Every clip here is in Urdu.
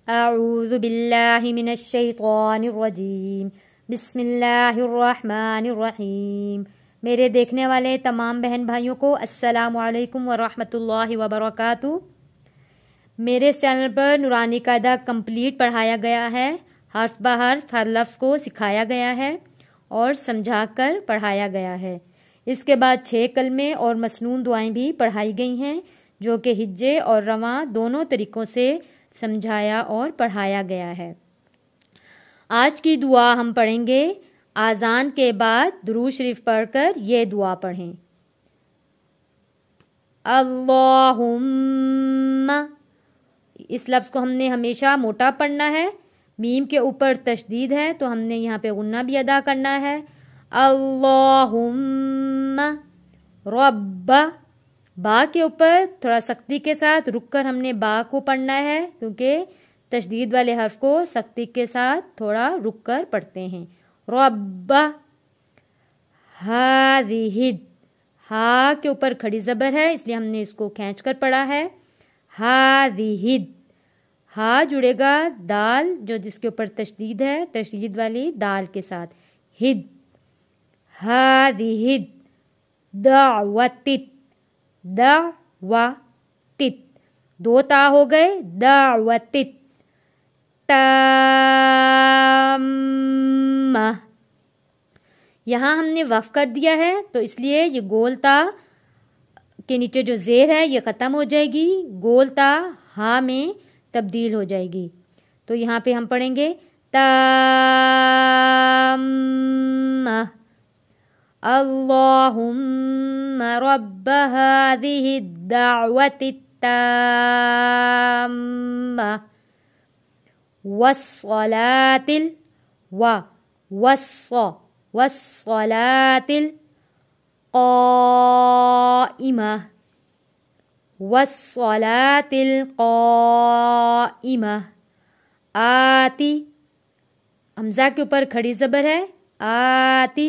اعوذ باللہ من الشیطان الرجیم بسم اللہ الرحمن الرحیم۔ میرے دیکھنے والے تمام بہن بھائیوں کو السلام علیکم ورحمۃ اللہ وبرکاتہ۔ میرے اس چینل پر نورانی قاعدہ کمپلیٹ پڑھایا گیا ہے، حرف بہ حرف ہر لفظ کو سکھایا گیا ہے اور سمجھا کر پڑھایا گیا ہے۔ اس کے بعد 6 کلمے اور مسنون دعائیں بھی پڑھائی گئی ہیں جو کہ ہجے اور رواں دونوں طریقوں سے سمجھایا اور پڑھایا گیا ہے۔ آج کی دعا ہم پڑھیں گے، اذان کے بعد درود شریف پڑھ کر یہ دعا پڑھیں۔ اللہم، اس لفظ کو ہم نے ہمیشہ موٹا پڑھنا ہے، میم کے اوپر تشدید ہے تو ہم نے یہاں پہ غنہ بھی ادا کرنا ہے۔ اللہم رب، با کے اوپر تھوڑا سختی کے ساتھ رک کر ہم نے با کو پڑھنا ہے کیونکہ تشدید والے حرف کو سختی کے ساتھ تھوڑا رک کر پڑھتے ہیں۔ رب ہذہ، ہا کے اوپر کھڑی زبر ہے اس لیے ہم نے اس کو کھینچ کر پڑھا ہے۔ ہذہ، ہا جڑے گا دال جو جس کے اوپر تشدید ہے، تشدید والی دال کے ساتھ، ہد، ہذہ دعوت، دعوت، 2 تا ہو گئے، دعوت تامہ۔ یہاں ہم نے وقف کر دیا ہے تو اس لیے یہ گول تا کے نیچے جو زیر ہے یہ ختم ہو جائے گی، گول تا ہا میں تبدیل ہو جائے گی۔ تو یہاں پہ ہم پڑھیں گے تامہ۔ اللہم رب هذه الدعوة التامة والصلاة والصلاة القائمة والصلاة القائمة۔ آتی، حمزہ کے اوپر کھڑی زبر ہے، آتی،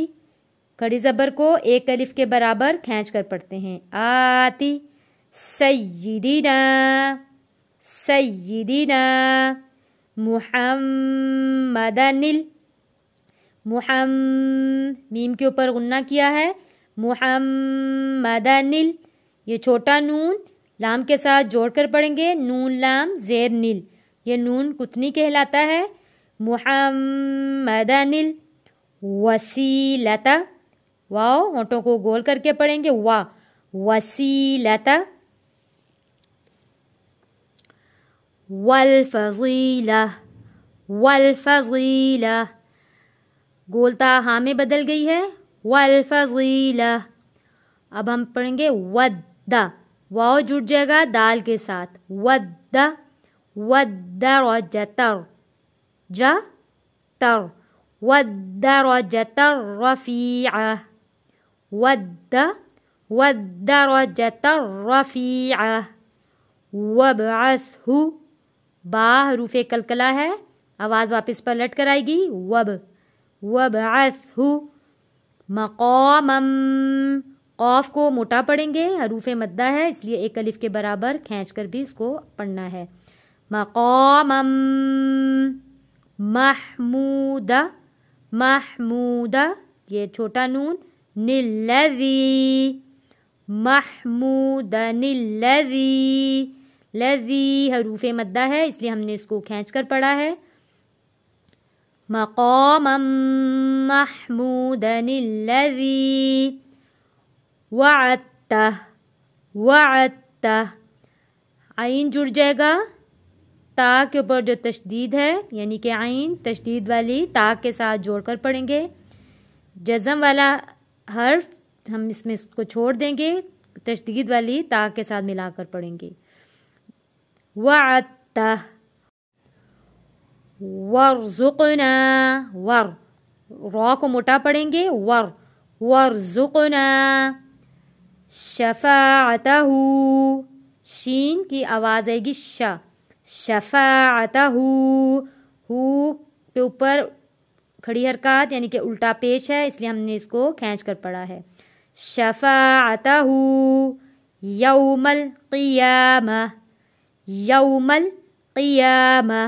کھڑی زبر کو 1 الف کے برابر کھینچ کر پڑھتے ہیں، آتی۔ سیدنا، سیدنا محمدن، میم کے اوپر غنہ کیا ہے، محمدن، یہ چھوٹا نون لام کے ساتھ جوڑ کر پڑھیں گے، نون لام زیر نل، یہ نون کتنی کہلاتا ہے، محمدن الوسیلۃ، واو ہونٹوں کو گول کر کے پڑھیں گے، وا، وسیلۃ، والفضیلہ، والفضیلہ، گولتا ہاں میں بدل گئی ہے، والفضیلہ۔ اب ہم پڑھیں گے ود، واو جڑ جائے گا دال کے ساتھ، ود، والدرجۃ، جا تر، والدرجۃ الرفیعہ، والدرجۃ الرفیعہ۔ وابعثہ، با حروف کلکلہ ہے، آواز واپس پلٹ کر آئے گی، وابعثہ مقاما، قاف کو موٹا پڑھیں گے، حروف مدہ ہے اس لیے 1 الف کے برابر کھینچ کر بھی اس کو پڑھنا ہے، مقاما محمودہ، محمودہ، یہ چھوٹا نون، الذی، محمودن الذی، لذی حروف مدہ ہے اس لیے ہم نے اس کو کھینچ کر پڑھا ہے، مقاما محمودن الذی وعدتہ، وعدتہ، عین جڑ جائے گا تا کے اوپر جو تشدید ہے یعنی کہ عین تشدید والی تا کے ساتھ جوڑ کر پڑھیں گے، جزم والا حرف ہم اس میں اس کو چھوڑ دیں گے، تشدید والی تا کے ساتھ ملا کر پڑھیں گے، وعدتہ، ورزقنا، ور، را کو موٹا پڑھیں گے، ورزقنا، شفاعتہ، شین کی آواز آئے گی شا، شفاعتہ، ہو کے اوپر کھڑی حرکات یعنی کہ الٹا پیش ہے اس لیے ہم نے اس کو کھینچ کر پڑھا ہے، شفاعتہ یوم القیامہ، یوم القیامہ،